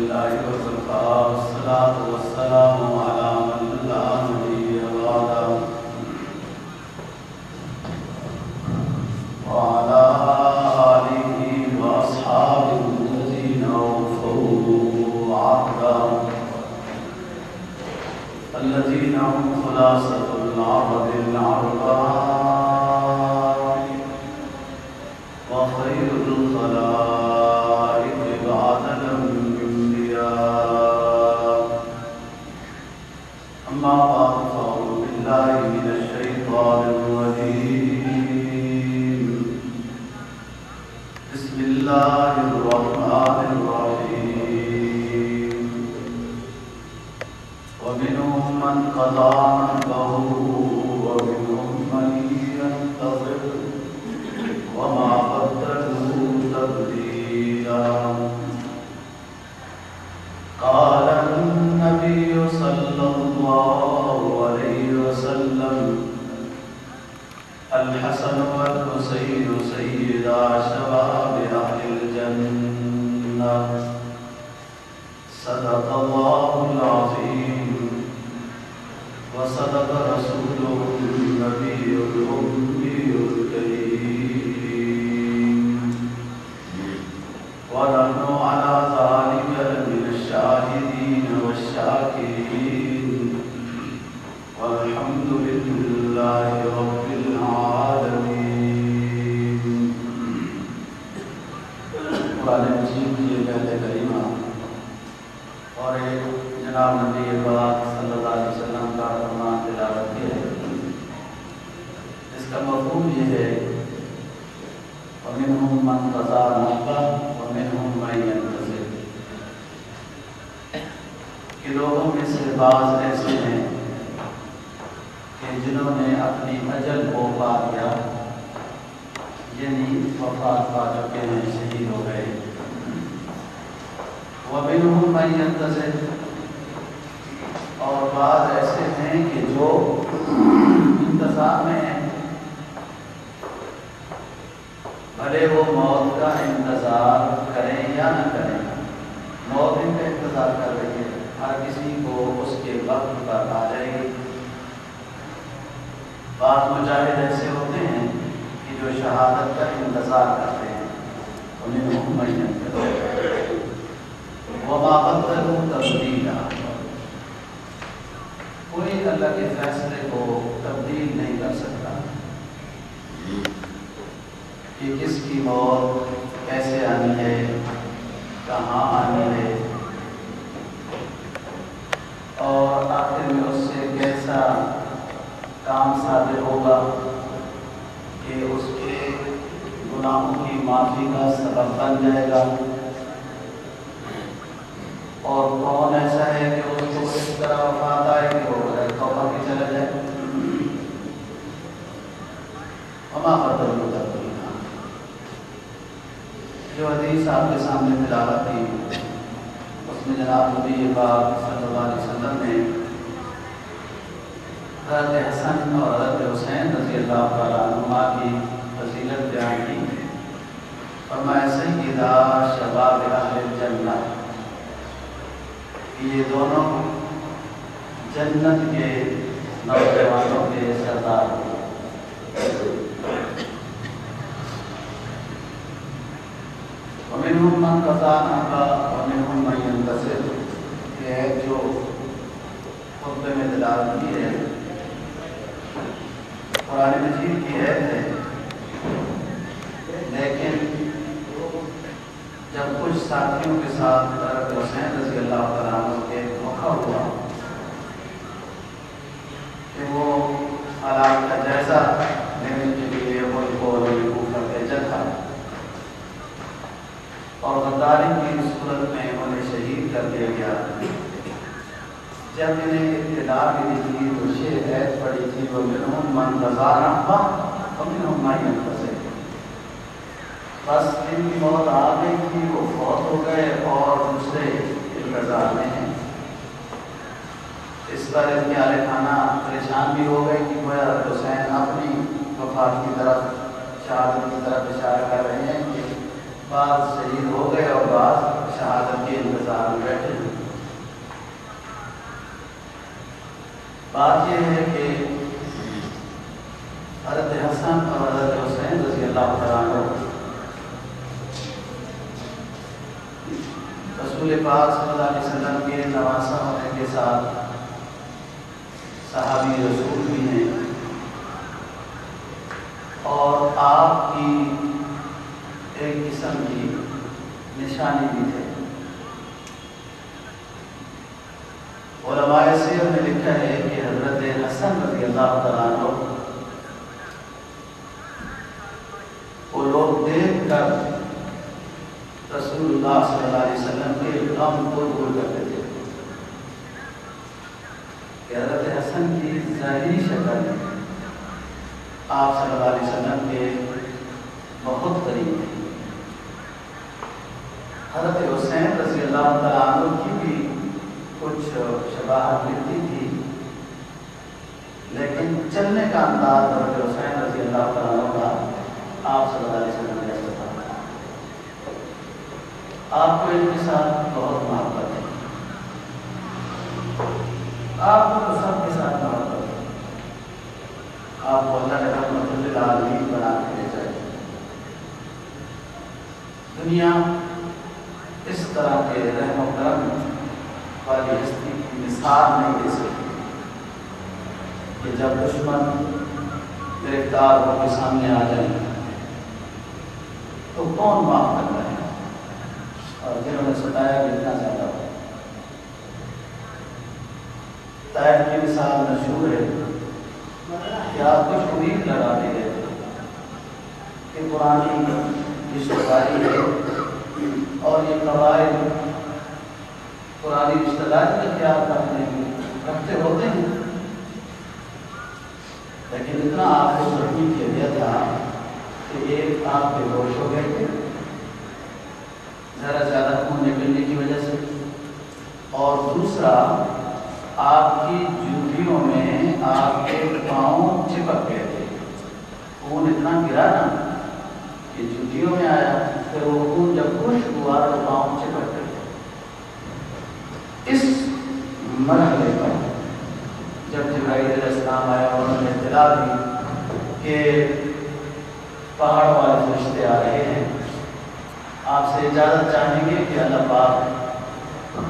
لله وكفى والصلاة والسلام على من لا نبي بعده وعلى آله وأصحابه الذين وفوا عهدا الذين هم خلاصة العرب العرباء وخير الخلائق بعد الأنبياء. أما بعد فأعوذ بالله من الشيطان الرجيم. بسم الله الرحمن الرحيم. ومنهم من قضى نحبه ومنهم من ينتظر وما بدلوا تبديلا. قال النبي صلى الله عليه وسلم الحسن والحسين سيدا شباب أهل الجنة. صدق الله العظيم وصدق رسوله النبي الأمي الكريم ونحن على ذلك من الشاهدين والشاكرين والحمد لله رب العالمين. قرآن مجید کی آیت کریمہ اور ایک جناب نبی پاک صلی اللہ علیہ وسلم کا فرمان تلاوت ہے. اس کا مفہوم یہ ہے وَمِنْهُمْ مَنْ قَضَى نَحْبَهُ وَمِنْهُمْ مَنْ يَنْتَظِرُ کہ لوگوں میں سے بعض ایسے ہیں کہ جنہوں نے اپنی اجل کو پا لیا، یعنی وفات پا چکے ہیں، شہید ہو گئے. وَمِنْهُمْ مَنْ يَنْتَظِرُ اور بعض ایسے ہیں کہ جو انتظار میں ہیں، بھلے وہ موت کا انتظار کریں یا نہ کریں، موت ان کا انتظار کر رہی ہے، ہر کسی کو اس کے وقت پر آ جائے گی. بعض مجاہد ایسے ہوتے ہیں کہ جو شہادت کا انتظار کرتے ہیں. وَمِنْهُمْ مَنْ يَنْتَظِرُ وَمَا بَدَّلُوا تَبْدِيلًا کوئی اللہ کے فیصلے کو تبدیل نہیں کر سکتا کہ کس کی موت کیسے آنی ہے، کہاں آنی ہے، اور آخر میں اس سے کیسا کام صادر ہوگا کہ اس کے گناہوں کی معافی کا سبب بن جائے گا، اور کون ایسا ہے کہ اس کو اس طرح وفات آئے کہ وہ توبہ کے چلا جائے. وما بدلوا تبدیلا جو حدیث آپ کے سامنے تلاوت تھی اس میں جناب نبی پاک صلی اللہ علیہ وسلم نے حضرت حسن اور حضرت حسین رضی اللہ تعالیٰ عنہما کی فضیلت بیان کی. فرمایا سیدا شباب اہل الجنہ، یہ دونوں جنت کے نوجوانوں کے سردار ہیں. وَمِنْهُمْ مَنْ قَضَى نَحْبَهُ وَمِنْهُمْ مَنْ يَنْتَظِرُ یہ ہے جو خطبے میں تلاوت کی ہے، قرآن مجید کی آیت ہے. لیکن جب کچھ ساتھیوں کے ساتھ حضرت حسین رضی اللہ تعالیٰ عنہ کے موقع ہوا کہ وہ حالات کا جائزہ لینے کے لیے ملک کو کوفہ بھیجا تھا اور غداری کی صورت میں انہیں شہید کر دیا گیا. جب انہیں اطلاع ملی تھی تو یہ آیت پڑھی تھی وَمِنْهُمْ مَنْ قَضَى نَحْبَهُ وَمِنْهُمْ مَنْ يَنْتَظِرُ. بس ان کی موت آ گئی تھی، وہ فوت ہو گئے اور دوسرے انتظار میں ہیں. اس پر ان کے اہل خانہ پریشان بھی ہو گئے کہ گویا حسین اپنی وفات کی طرف، شہادت کی طرف اشارہ کر رہے ہیں کہ بعض شہید ہو گئے اور بعض شہادت کے انتظار میں بیٹھے ہیں۔ بات یہ ہے کہ حضرت حسن اور حضرت حسین رضی اللہ تعالیٰ عنہ رسول پاک صلی اللہ علیہ وسلم کے نواسہ ہونے کے ساتھ صحابی رسول بھی ہیں اور آپ کی ایک قسم کی نشانی بھی تھے۔ علماء سیر میں لکھا ہے کہ حضرت حسن رضی اللہ تعالیٰ عنہ وہ لوگ دیکھ کر رسول اللہ صلی اللہ علیہ وسلم کے غم کو دور کرتے تھے کہ حضرت حسن کی ظاہری شکل آپ صلی اللہ علیہ وسلم کے بہت قریب تھی۔ حضرت حسین رضی اللہ تعالیٰ عنہ کی بھی کچھ شباہت ملتی تھی، لیکن چلنے کا انداز حضرت حسین رضی اللہ تعالیٰ عنہ کا آپ صلی اللہ علیہ وسلم جیسا تھا۔ آپ کو ان کے ساتھ بہت محبت ہے، آپ کو تو سب کے ساتھ محبت ہے، آپ کو اللہ نے رحمت للعالمین بنا کے لے جائے۔ دنیا اس طرح کے رحم و کرم والی ہستی کی مثال نہیں دے سکتی کہ جب دشمن گرفتار ہو کے سامنے آ جائیں تو کون معاف کرتا ہے، اور جنہوں نے ستایا بھی اتنا زیادہ ہو۔ طائف کی مثال مشہور ہے کہ آپ کچھ امید لگا دے گئے کہ پرانی رشتہ داری ہے اور یہ قبائل پرانی رشتہ داری کا خیال رکھتے ہوتے ہیں، لیکن اتنا آپ کو زخمی کیا گیا تھا کہ ایک آپ بے ہوش ہو گئے تھے ذرا زیادہ خون نکلنے کی وجہ سے، اور دوسرا آپ کی جوتیوں میں آپ کے پاؤں چپک گئے تھے، خون اتنا گرا نا کہ جوتیوں میں آیا، پھر وہ خون جب خشک ہوا تو پاؤں چپک گئے۔ اس مرحلے پر جب جبرائیل علیہ السلام آیا اور انہوں نے اطلاع دی کہ پہاڑ والے فرشتے آ رہے ہیں، آپ سے اجازت چاہیں گے کہ اللہ پاک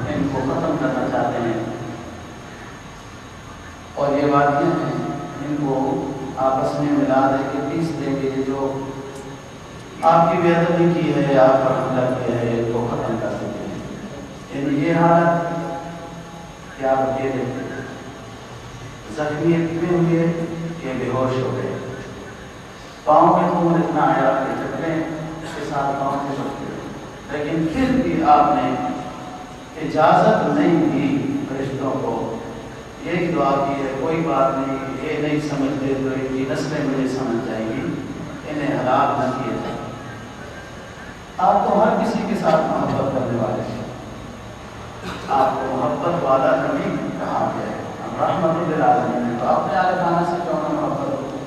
ان کو ختم کرنا چاہتے ہیں، اور یہ وادیاں ہیں ان کو آپس میں ملا دیں گے، پیس دیں گے، جو آپ کی بے ادبی کی ہے، آپ پر حملہ کیا ہے، ان کو ختم کر دیتے ہیں۔ یعنی یہ حالت کہ آپ اکیلے زخمی اتنے ہوئے کہ بے ہوش ہو گئے، پاؤں میں خون اتنا آیا کہ چکریں کے ساتھ پاؤں سے بچ گئے، لیکن پھر بھی آپ نے اجازت نہیں دی فرشتوں کو، یہ دعا کی ہے کوئی بات نہیں، یہ نہیں سمجھتے تو ان کی نسلیں مجھے سمجھ جائیں گی، انہیں ہلاک نہ کیے جائیں۔ آپ تو ہر کسی کے ساتھ محبت کرنے والے ہیں، آپ کو محبت والا نبی کہا گیا ہے، رحمت للعالمین، تو آپ نے اعلی خانہ سے کیوں نہ محبت ہو۔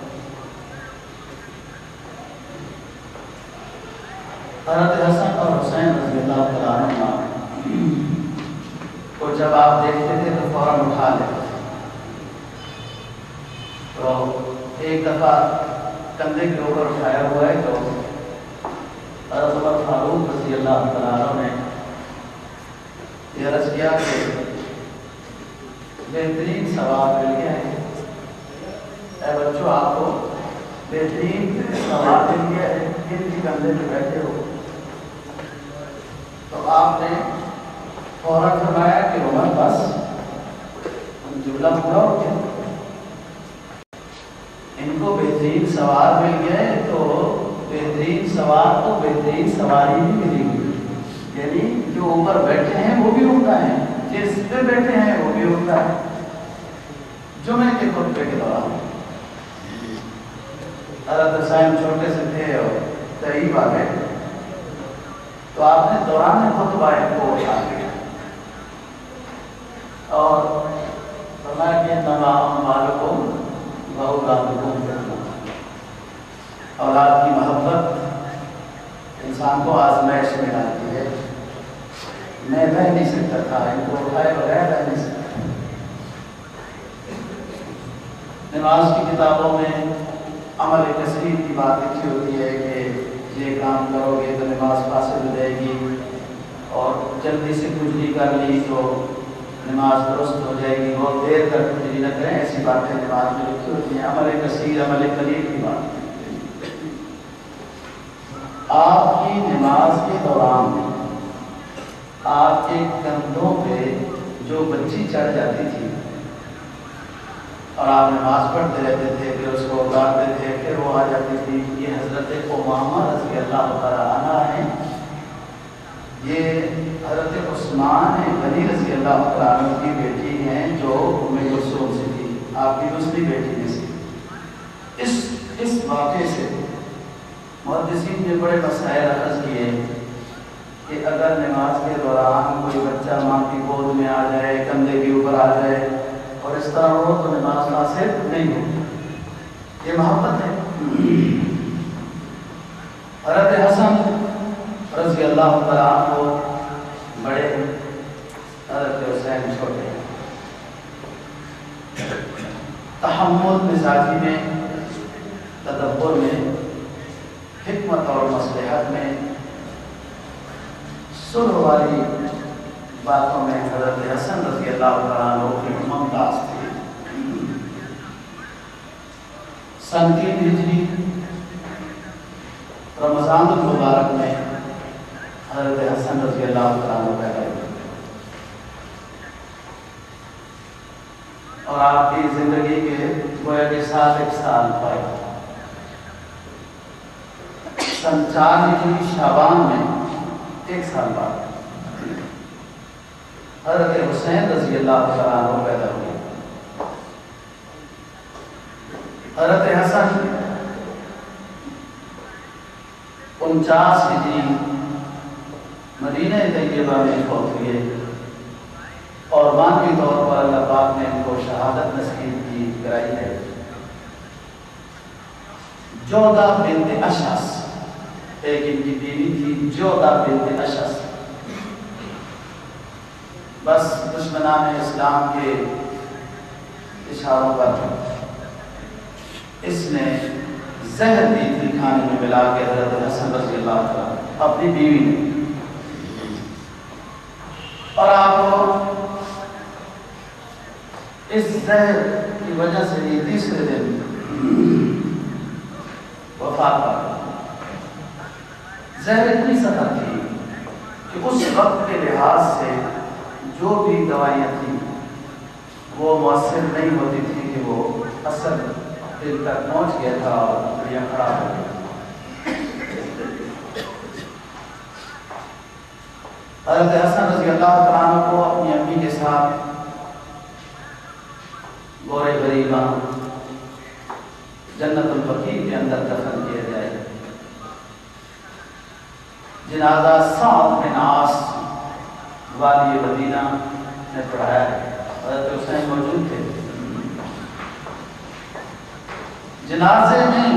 حضرت حسن اور حسین رضی اللہ تعالیٰ عنہ کو جب آپ دیکھتے تھے تو فوراً اٹھا لیتے تھے، تو ایک دفعہ کندھے کے اوپر اٹھایا ہوا ہے تو حضرت عمر فاروق رضی اللہ تعالیٰ عنہ نے یہ عرض کیا کہ بہترین ثواب مل گیا ہے، اے بچوں آپ کو بہترین ثواب مل گیا ہے، کن کی کندھے پہ بیٹھے ہو۔ تو آپ نے فوراً فرمایا کہ عمر بس جملہ پورا ہو گیا، ان کو بہترین ثواب مل گیا ہے، تو بہترین ثواب تو بہترین سواری بھی ملے گی، یعنی جو اوپر بیٹھے ہیں وہ بھی عمدہ ہیں، جس پہ بیٹھے ہیں وہ بھی عمدہ ہے۔ جمعے کے خطبے کے دوران حضرت حسین چھوٹے سے تھے اور قریب آ گئے، تو آپ نے دوران خطبہ کو اٹھا لیا اور فرمایا کہ تمام والوں اولاد کی محبت انسان کو آزمائش میں ڈالتی ہے، میں رہ نہیں سکتا تھا، ان کو اٹھائے بغیر رہ نہیں سکتا۔ نماز کی کتابوں میں عمل کثیر کی بات لکھی ہوتی ہے کہ یہ کام کرو گے تو نماز فاسد ہو جائے گی، اور جلدی سے کجلی کر لی تو نماز درست ہو جائے گی، بہت دیر تک کجلی نہ کریں، ایسی باتیں نماز میں لکھی ہوتی ہیں۔ عمل کثیر، عمل قلیل کی بات۔ آپ کی نماز کے دوران آپ کے کندھوں پہ جو بچی چڑھ جاتی تھی اور آپ نماز پڑھتے رہتے تھے، پھر اس کو اتارتے تھے، پھر وہ آ جاتی تھی، یہ حضرت امامہ رضی اللہ تعالیٰ عنہ ہیں، یہ حضرت عثمان غنی رضی اللہ تعالیٰ عنہ کی بیٹی ہیں جو ام کلثوم سے تھی، آپ کی دوسری بیٹی میں سے۔ اس واقعے سے محدثین نے بڑے مسائل اخذ کیے کہ اگر نماز کے دوران کوئی بچہ ماں کی گود میں آ جائے، کندھے کے اوپر آ جائے اور اس طرح ہو تو نماز فاسد نہیں ہو، یہ محبت ہے۔ حضرت حسن رضی اللہ تعالیٰ عنہ بڑے، حضرت حسین چھوٹے، تحمل مزاجی میں، تدبر میں، حکمت اور مصلحت میں، صلح والی باتوں میں حضرت حسن رضی اللہ تعالیٰ عنہ کی ممتاز تھی۔ سن 3 ہجری رمضان المبارک میں حضرت حسن رضی اللہ تعالیٰ عنہ پیدا ہوئے، اور آپ کی زندگی کے گویا کے 7 سال پائے۔ سن 4 ہجری شعبان میں 1 سال بعد حضرت حسین رضی اللہ تعالیٰ عنہ پیدا ہوئے۔ حضرت حسن 49 ہجری مدینہ طیبہ میں فوت ہوئے، اور مانوی طور پر اللہ پاک نے ان کو شہادت نصیب کی کرائی ہے۔ جودہ بنت اشعث ایک ان کی بیوی تھی، جودہ بنت اشعث۔ بس دشمنان اسلام کے اشاروں پر اس نے زہر دی تھی کھانے میں ملا کے حضرت حسن رضی اللہ تعالیٰ اپنی بیوی نے، اور آپ کو اس زہر کی وجہ سے یہ تیسرے دن وفات پا گئی۔ زہر اتنی سخت تھی کہ اس وقت کے لحاظ سے جو بھی دوائیاں تھیں وہ مؤثر نہیں ہوتی تھی کہ وہ اثر دل تک پہنچ گیا تھا اور ہڈیاں خراب ہو گئی۔ حضرت حسن رضی اللہ تعالیٰ عنہ کو اپنی امی کے ساتھ گورے غریباں جنت البقیع کے اندر دفن کیا جائے۔ جنازہ سعد بن عاص والی مدینہ نے پڑھایا ہے، حضرت حسین موجود تھے۔ جنازے میں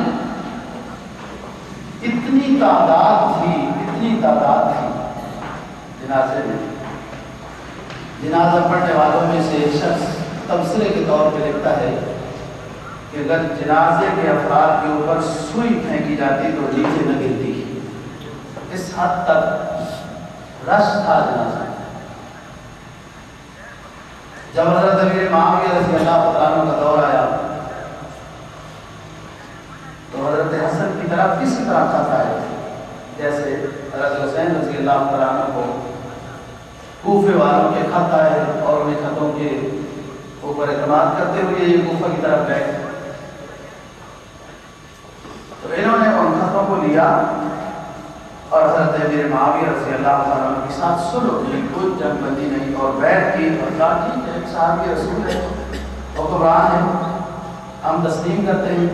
اتنی تعداد تھی جنازے میں، جنازہ پڑھنے والوں میں سے ایک شخص تبصرے کے طور پہ لکھتا ہے کہ اگر جنازے کے افراد کے اوپر سوئی پھینکی جاتی تو نیچے نہ گرتی، اس حد تک رش تھا جنازہ۔ جب حضرت امیر معاویہ رضی اللہ تعالیٰ عنہ کا دور آیا تو حضرت حسن کی طرف کسی طرح خط آئے، جیسے حضرت حسین رضی اللہ تعالیٰ عنہ کو کوفے والوں کے خط آئے اور انہیں خطوں کے اوپر اعتماد کرتے ہوئے یہ کوفہ کی طرف گئے، تو انہوں نے ان خطوں کو لیا اور حضرت امیر معاویہ رضی اللہ تعالیٰ عنہ کے ساتھ صلح کی، کوئی جنگ بندی نہیں، اور بیعت کی اور کہا ٹھیک ہے، ایک صحابی رسول ہے، حکمران ہے، ہم تسلیم کرتے ہیں۔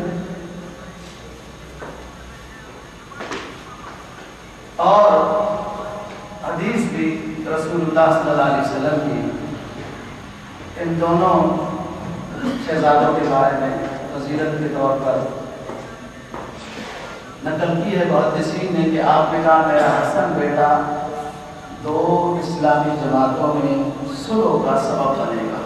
اور حدیث بھی رسول اللہ صلی اللہ علیہ وسلم کی ان دونوں شہزادوں کے بارے میں فضیلت کے طور پر نقل کی ہے محدثین نے کہ آپ نے کہا میرا حسن بیٹا 2 اسلام اسلامی جماعتوں میں سلو کا سبب بنے گا،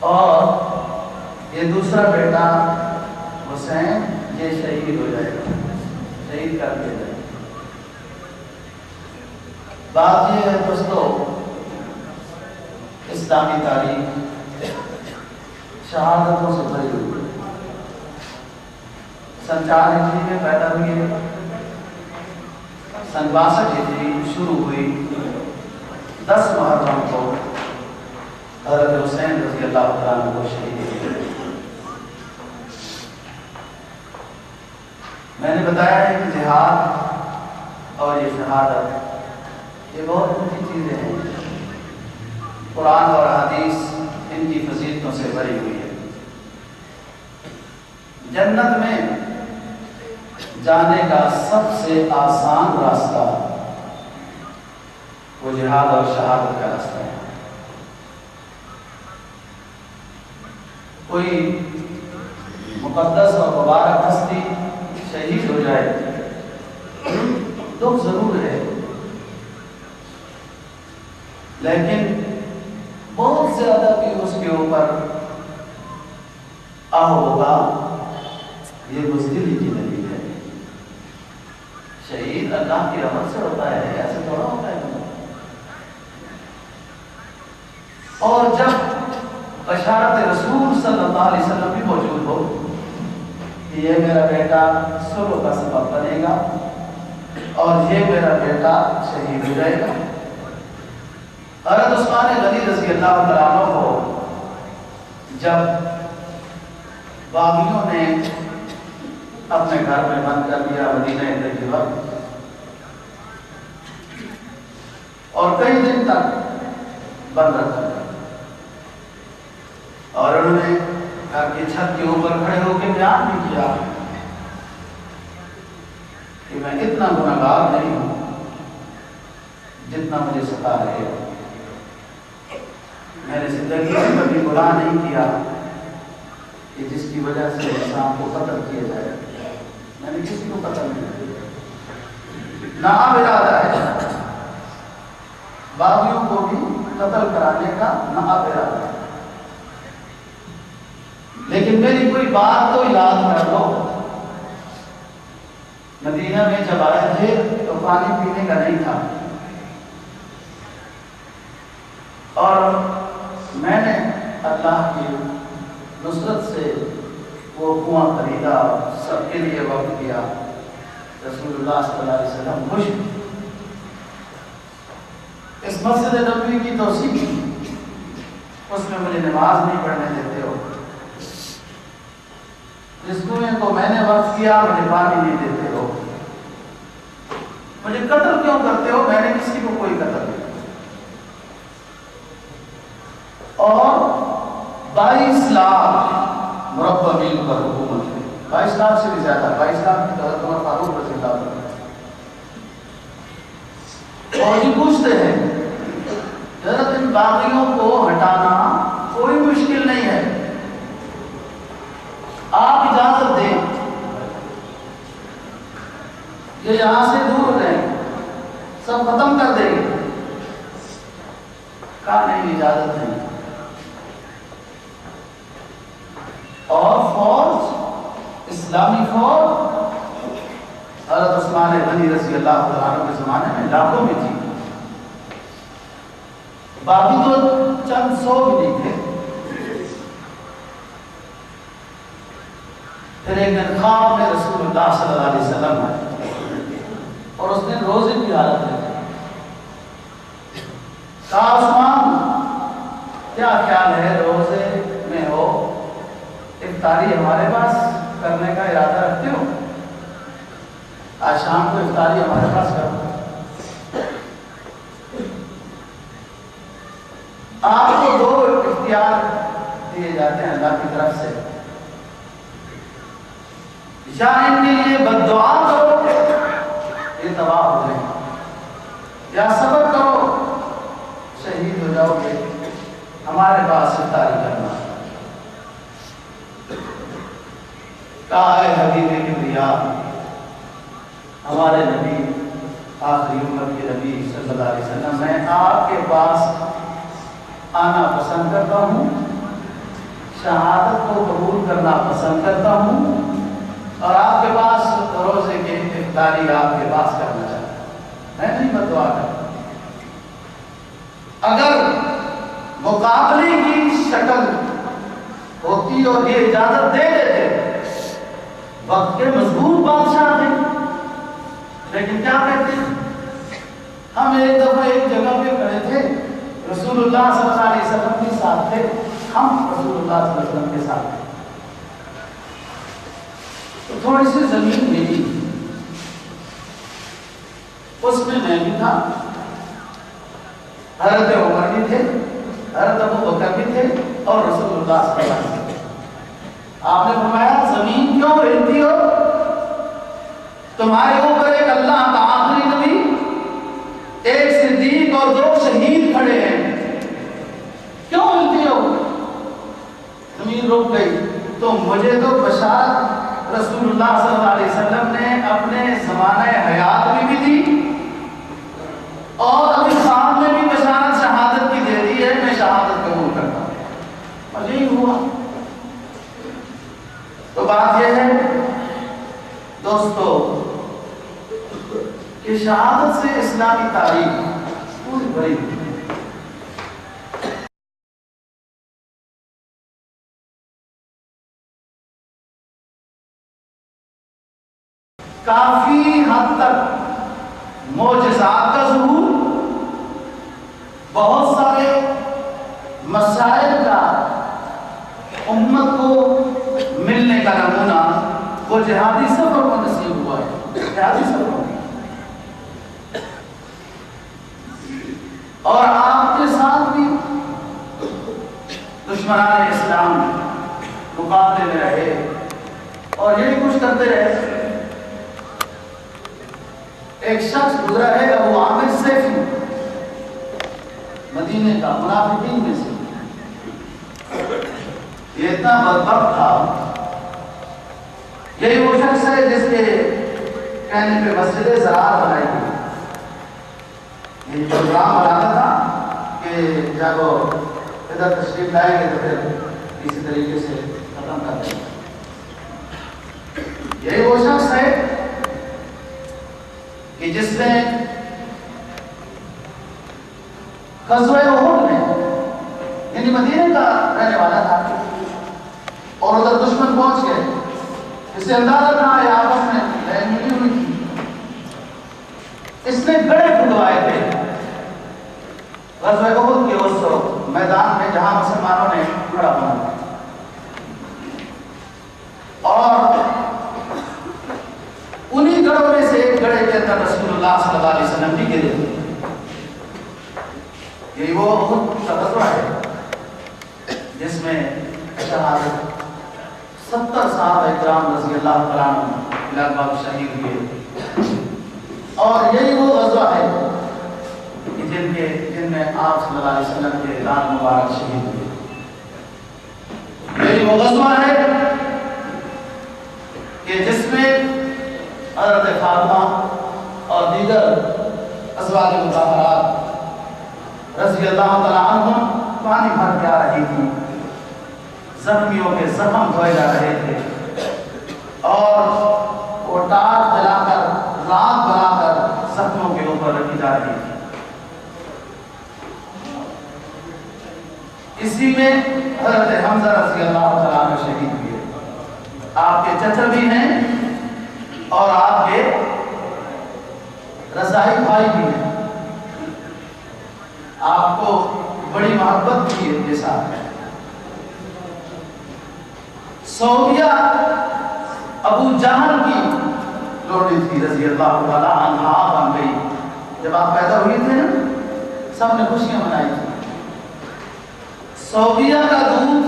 اور یہ دوسرا بیٹا حسین یہ شہید ہو جائے گا، شہید کر دیا جائے گا۔ بات یہ ہے دوستو، اسلامی تاریخ شہادتوں سے بھری ہوئی ہے۔ سن 4 ہجری میں پیدا ہوئی ہے، سن 62 ہجری شروع ہوئی، 10 محرم کو حضرت حسین رضی اللہ تعالیٰ عنہ کو شہید کیا۔ میں نے بتایا ہے کہ جہاد اور یہ شہادت یہ بہت اونچی چیزیں ہیں، قرآن اور حدیث ان کی فضیلتوں سے بھری ہوئی ہے۔ جنت میں جانے کا سب سے آسان راستہ وہ جہاد اور شہادت کا راستہ ہے۔ کوئی مقدس اور مبارک ہستی شہید ہو جائے دکھ ضرور ہے، لیکن بہت زیادہ کہ اس کے اوپر آہ ہوگا، یہ بزدلی کی دلیل ہے۔ شہید اللہ کی رحمت سے ہوتا ہے، ایسے تھوڑا ہوتا ہے۔ اور جب بشارت رسول صلی اللہ علیہ وسلم بھی موجود ہو کہ یہ میرا بیٹا سلو کا سبب بنے گا اور یہ میرا بیٹا شہید ہو جائے گا۔ حضرت عثمان غنی رضی اللہ تعالیٰ عنہ کو جب باغیوں نے اپنے گھر میں بند کر دیا مدینہ طیبہ، اور کئی دن تک بند رکھا، اور انہوں نے گھر کی چھت کے اوپر کھڑے ہو کے بیان بھی کیا کہ میں اتنا گنہگار نہیں ہوں جتنا مجھے ستا رہے ہو، میں نے زندگی میں کبھی گناہ نہیں کیا کہ جس کی وجہ سے انسان کو قتل کیا جائے، میں نے کسی کو قتل نہیں کیا، نہ اب ارادہ ہے باغیوں کو بھی قتل کرانے کا، نہ اب ارادہ ہے، لیکن میری کوئی بات تو یاد کر لو۔ مدینہ میں جب آئے تھے تو پانی پینے کا نہیں تھا، اور میں نے اللہ کی نصرت سے وہ کنواں خریدا، سب کے لیے وقف کیا، رسول اللہ صلی اللہ علیہ وسلم خوش۔ اس مسجد نبوی کی توسیع کی، اس میں مجھے نماز نہیں پڑھنے دیتے ہو، جس کنویں کو میں نے وقف کیا مجھے پانی نہیں دیتے ہو، مجھے قتل کیوں کرتے ہو، میں نے کسی کو کوئی قتل نہیں۔ اور 22 لاکھ مربع میل پر حکومت ہے، 22 لاکھ سے بھی زیادہ، 22 لاکھ کی حضرت عمر فاروق رضی اللہ عنہ۔ اور یہ پوچھتے ہیں حضرت ان باغیوں کو ہٹانا کوئی مشکل نہیں ہے، آپ اجازت دیں کہ یہاں سے دور ہو جائیں، سب ختم کر دیں گے، کہا نہیں اجازت نہیں۔ اور فوج، اسلامی فوج حضرت عثمان غنی رضی اللہ تعالیٰ عنہ کے زمانے میں لاکھوں میں تھی، باقی تو چند سو بھی نہیں تھے۔ پھر ایک دن خواب میں رسول اللہ صلی اللہ علیہ وسلم آئے، اور اس دن روزے کی حالت میں تھے۔ کہا عثمان کیا خیال ہے، روزے میں ہو، افطاری ہمارے پاس کرنے کا ارادہ رکھتے ہو؟ آج شام کو افطاری ہمارے پاس کرو۔ آپ کو 2 اختیار دیے جاتے ہیں اللہ کی طرف سے، یا ان کے لیے بد دعا کرو یہ تباہ ہو جائیں، یا صبر کرو شہید ہو جاؤ گے، ہمارے پاس افطاری کرنا۔ کہا ہے حبیب کبریا، ہمارے نبی آخری امت کے نبی صلی اللہ علیہ وسلم، میں آپ کے پاس آنا پسند کرتا ہوں، شہادت کو قبول کرنا پسند کرتا ہوں، اور آپ کے پاس روزے کی افطاری آپ کے پاس کرنا چاہتا ہوں۔ میں نہیں بدعا کرتا۔ اگر مقابلے کی شکل ہوتی اور یہ اجازت دے دیتے، وقت کے مضبوط بادشاہ تھے، لیکن کیا کہتے ہیں؟ ہم ایک دفعہ ایک جگہ پہ کھڑے تھے، رسول اللہ صلی اللہ علیہ وسلم کے ساتھ تھے، ہم رسول اللہ صلی اللہ علیہ وسلم کے ساتھ تھے، تو تھوڑی سی زمین ملی، اس میں بھی تھا، حضرت عمر بھی تھے، حضرت ابو بکر بھی تھے، اور رسول اللہ صلی اللہ علیہ وسلم۔ آپ نے فرمایا زمین کیوں ہلتی ہو؟ تمہارے اوپر ایک اللہ کا آخری نبی، ایک صدیق اور 2 شہید کھڑے ہیں، کیوں ہلتی ہو؟ زمین رک گئی۔ تو مجھے تو بشارت رسول اللہ صلی اللہ علیہ وسلم نے اپنے زمانہ حیات میں بھی دی، اور ابھی سامنے بھی بشارت شہادت کی دے دی ہے، میں شہادت قبول کرتا ہوں، اور یہی ہوا۔ تو بات یہ ہے دوستو کہ شہادت سے اسلامی تاریخ پوری بھری کافی حد تک معجزات کا ظہور، بہت سارے مسائل کا امت کو ملنے کا نمونہ وہ جہادی سفر کو نصیب ہوا ہے، جہادی سفر میں۔ اور آپ کے ساتھ بھی دشمنان اسلام مقابلے میں رہے اور یہی کچھ کرتے رہے۔ ایک شخص گزرا ہے ابو عامر سیفی، مدینے کا، منافقین میں سے، یہ اتنا بدبخت تھا۔ یہی وہ شخص ہے جس کے کہنے پہ مسجد زراعت بنائی گئی۔ یہ پروگرام بناتا تھا کہ جب وہ ادھر تشریف لائیں گے تو پھر کسی طریقے سے ختم کر دیں گے۔ یہی وہ شخص ہے کہ جس نے غزوہ احد میں، یعنی مدینے کا رہنے والا تھا، اور ادھر دشمن پہنچ گئے، اس سے اندازہ تھا یہ آپس میں لڑائی ملی ہوئی تھی، اس نے گڑھے کھدوائے تھے غزوہ احد کے اس میدان میں جہاں مسلمانوں نے کھڑا بنا، اور انہی گڑھوں میں سے ایک گڑھے کے اندر رسول اللہ صلی اللہ علیہ وسلم بھی گرے۔ یہی وہ احد کا غزوہ ہے جس میں شہادت 70 صحابہ کرام رضی اللہ تعالیٰ عنہ لگ بھگ شہید ہوئے، اور یہی وہ غزوہ ہے جن میں آپ صلی اللہ علیہ وسلم کے دان مبارک شہید ہوئے۔ یہی وہ غزوہ ہے کہ جس میں حضرت فاطمہ اور دیگر ازواج مطہرات رضی اللہ تعالیٰ عنہ پانی بھر کے آ رہی تھی، زخمیوں کے زخم دھوئے جا رہے تھے، اور وہ ٹاٹ جلا کر رات بنا کر زخموں کے اوپر رکھی جا رہی تھی۔ اسی میں حضرت حمزہ رضی اللہ تعالیٰ عنہ شہید ہوئے، آپ کے چچا بھی ہیں اور آپ کے رضائی بھائی بھی ہیں، آپ کو بڑی محبت کی ان کے ساتھ ہے۔ صوفیہ ابو جہل کی لوٹی تھی رضی اللہ تعالیٰ عنہا بن گئی۔ جب آپ پیدا ہوئے تھے نا، سب نے خوشیاں منائی تھی۔ صوفیہ کا دودھ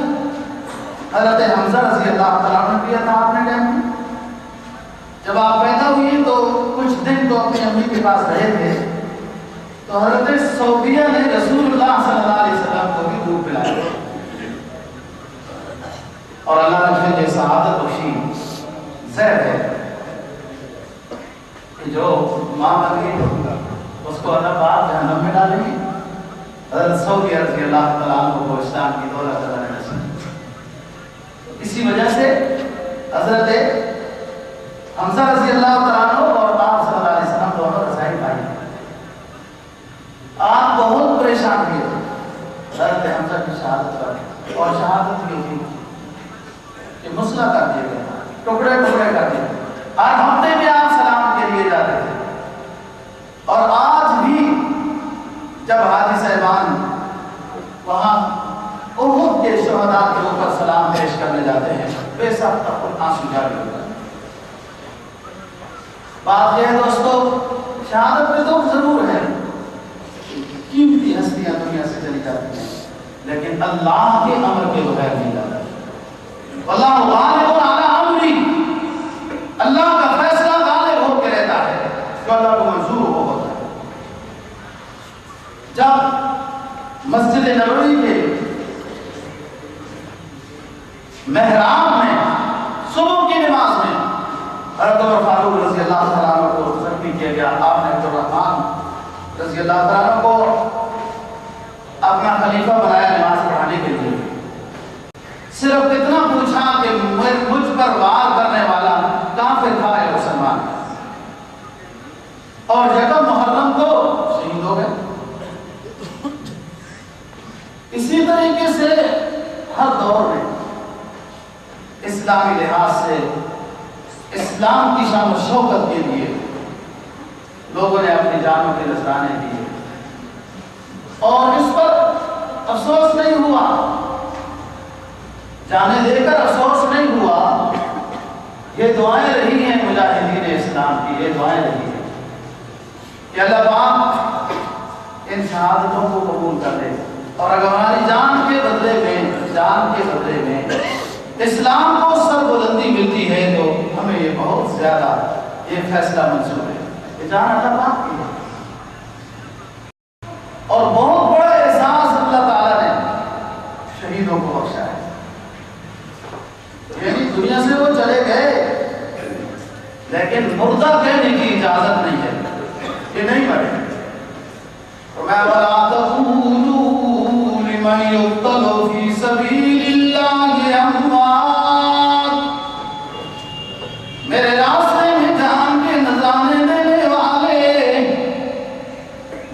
حضرت حمزہ رضی اللہ تعالیٰ عنہ نے پیا تھا آپ نے ٹائم میں۔ جب آپ پیدا ہوئی تو کچھ دن تو اپنی امی کے پاس رہے تھے، تو حضرت صوفیہ نے رسول اللہ صلی اللہ علیہ وسلم کو بھی دودھ پلایا، اور اللہ نے پھر یہ سعادت بخشی، زہر ہے کہ جو ماں بن گئی اس کو اللہ پاک جہنم میں ڈالیں گے. حضرت سعودی رضی اللہ تعالیٰ عنہ کو اسلام کی دولت اللہ نے نصیب. اسی وجہ سے حضرت حمزہ رضی اللہ تعالیٰ عنہ اور آپ صلی اللہ علیہ وسلم دونوں رضائی بھائی. آپ بہت پریشان ہوئے حضرت حمزہ کی شہادت پر, اور شہادت کی تھی کہ مسلح کر دیے گئے, ٹکڑے ٹکڑے کر دیے. ہر ہفتے میں آپ سلام کے لیے جاتے تھے, اور آج بھی جب حاجی صاحبان وہاں احد کے شہداء کے اوپر سلام پیش کرنے جاتے ہیں بے سخت آنسو جاری ہوتا ہے. بات یہ ہے دوستو, شہادت میں تو ضرور ہے, قیمتی ہستیاں دنیا سے چلی جاتی ہیں, لیکن اللہ کے امر کے بغیر نہیں جاتا. واللہ غالب علی امری, اللہ کا فیصلہ غالب ہو کے رہتا ہے, جو اللہ کو منظور ہو ہوتا ہے. جب مسجد نبوی کے محراب میں صبح کی نماز میں حضرت عمر فاروق رضی اللہ تعالیٰ عنہ کو زخمی کیا گیا, آپ نے عبدالرحمن رضی اللہ تعالیٰ عنہ کو اپنا خلیفہ بنایا نماز پڑھانے کے لیے. صرف اتنا پوچھا کہ مجھ پر وار کرنے والا کافر تھا یا مسلمان, اور یکم محرم کو شہید ہو گئے. اسی طریقے سے ہر دور میں اسلامی لحاظ سے اسلام کی شان و شوکت کے لیے لوگوں نے اپنی جانوں کے نذرانے دیے, اور اس پر افسوس نہیں ہوا, جانے دے کر افسوس نہیں ہوا. یہ دعائیں رہی ہیں مجاہدین اسلام کی, یہ دعائیں رہی ہیں کہ اللہ پاک ان شہادتوں کو قبول کر لے, اور اگر ہماری جان کے بدلے میں اسلام کو سر بلندی ملتی ہے تو ہمیں یہ بہت زیادہ یہ فیصلہ منظور ہے. یہ جان اللہ پاک کی ہے, اور بہت بڑا احساس اللہ تعالیٰ نے شہیدوں کو بخشا ہے. یعنی دنیا سے وہ چلے گئے, لیکن مردہ کہنے کی اجازت نہیں ہے کہ نہیں مرے. فرمایا وَلَا تَقُولُوا لِمَن يُقْتَلُ فِي سَبِيلِ اللَّهِ أَمْوَاتٌ, میرے راستے میں جان کے نذرانے دینے والے,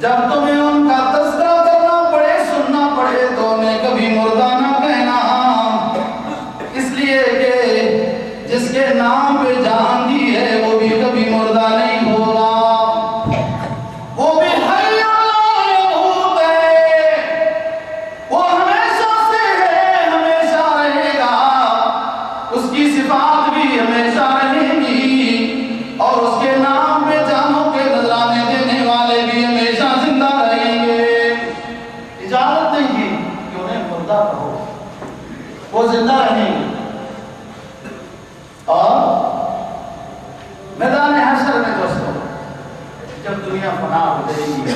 جب تمہیں ان کا تذکرہ کرنا پڑے, سننا پڑے, تو انہیں کبھی مردہ نہ کہنا, اس لیے کہ جس کے نام پہ جان دی ہے وہ بھی کبھی مردہ نہیں ہوگا, وہ بھی حی علی یموت ہے, وہ ہمیشہ سے ہے, ہمیشہ رہے گا, اس کی صفات بھی ہمیشہ رہیں گی, اور اس کے نام پہ جانوں کے نذرانے دینے والے بھی ہمیشہ زندہ رہیں گے. اجازت نہیں دی کہ انہیں مردہ کہو, وہ زندہ رہیں گے. اور میدان حشر میں دوستوں جب دنیا فنا ہو جائے گی,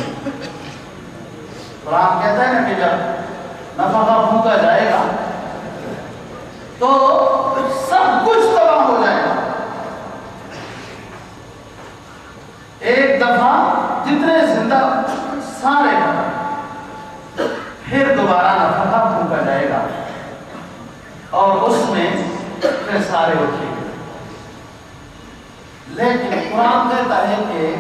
قرآن کہتا ہے نا کہ جب نفخہ پھونکا جائے گا تو سب کچھ تباہ ہو جائے گا. ایک دفعہ جتنے زندہ سارے, پھر دوبارہ نفخہ پھونکا جائے گا, اور اس میں پھر سارے اٹھیں گے. لیکن قرآن کہتا ہے کہ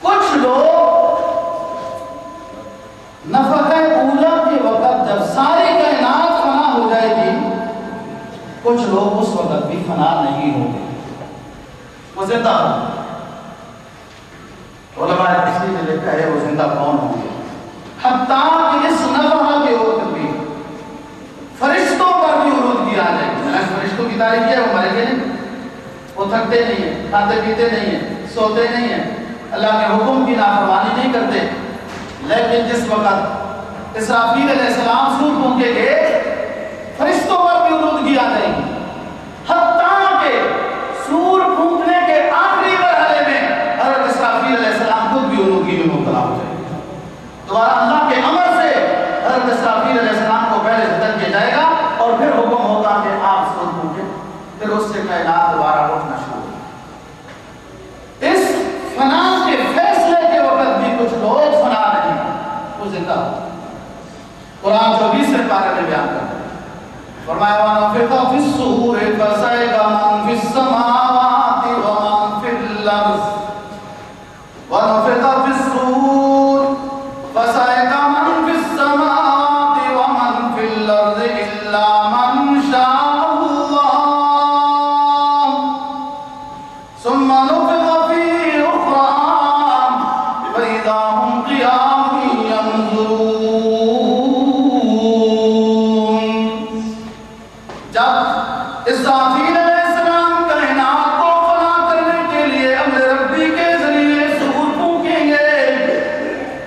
کچھ لوگ نفخہ اولا کے وقت جب ساری کائنات فنا ہو جائے گی, کچھ لوگ اس وقت بھی فنا نہیں ہوں گے, وہ زندہ ہوں گے. علماء کسی نے لکھا ہے وہ زندہ کون ہوں گے, حتیٰ کہ اس نفخہ کے وقت بھی فرشتوں پر بھی عروج آ جائے گی. فرشتوں کی تعریف کیا ہے, وہ مرے گے نہیں, وہ تھکتے نہیں ہیں, کھاتے پیتے نہیں ہیں, سوتے نہیں ہیں, اللہ کے حکم کی نافرمانی نہیں کرتے. لیکن جس وقت اسرافیل علیہ السلام سور پھونکیں گے, فرشتوں پر بھی عروج آ جائے گی, حتیٰ کہ سور پھونکنے کے آخری مرحلے میں حضرت اسرافیل علیہ السلام خود بھی عروج میں مبتلا ہو جائے گے. دوبارہ اللہ کے امر سے حضرت اسرافیل علیہ السلام کو پہلے ذکر کیا جائے گا, اور پھر حکم ہوگا کہ آپ سور پھونکیں, پھر اس سے کائنات دوبارہ اٹھنا شروع ہوگی. قرآن 24 پارے میں بیان کرتا ہے، فرمایا وَنُفِخَ فِي الصُّورِ فَصَعِقَ مَن فِي السَّمَاوَاتِ وَمَن فِي الْأَرْضِ وَنُفِخَ فِي الصُّورِ فَصَعِقَ مَن فِي السَّمَاوَاتِ وَمَن فِي الْأَرْضِ إِلَّا مَن شَاءَ اللَّهُ ثُمَّ نُفِخَ فِيهِ أُخْرَىٰ فَإِذَا هُمْ قِيَامٌ يَنظُرُونَ۔ جب اسرافیل علیہ السلام کائنات کو فنا کرنے کے لیے امر ربی کے ذریعے سور پھونکیں گے،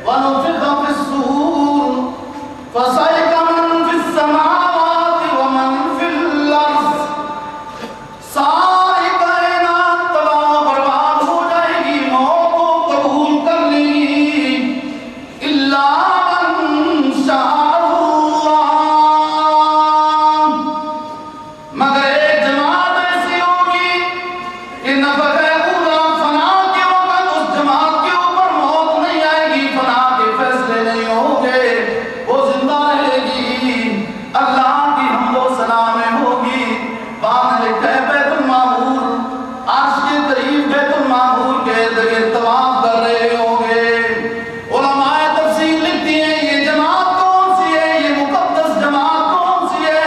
وَنُفِخَ فِي الصُّورِ فَصَعِقَ مَن فِي السَّمَاوَاتِ وَمَن فِي الْأَرْضِ، ساری کائنات تباہ و برباد ہو جائے گی، موت کو قبول کر لیں گی، اِلَّا مَن شَاءَ اللَّهُ، مگر ایک جماعت ایسی ہوگی کہ نفخ اولا فنا کے وقت اس جماعت کے اوپر موت نہیں آئے گی، فنا کے فیصلے نہیں ہوں گے، وہ زندہ رہے گی، اللہ کی حمد و ثنا میں ہوگی۔ بعد میں لکھا ہے بیت المعمور، عرش کے قریب بیت المعمور کے ارد گرد طواف کر رہے ہوں گے۔ علماء تفسیر لکھتی ہیں یہ جماعت کون سی ہے، یہ مقدس جماعت کون سی ہے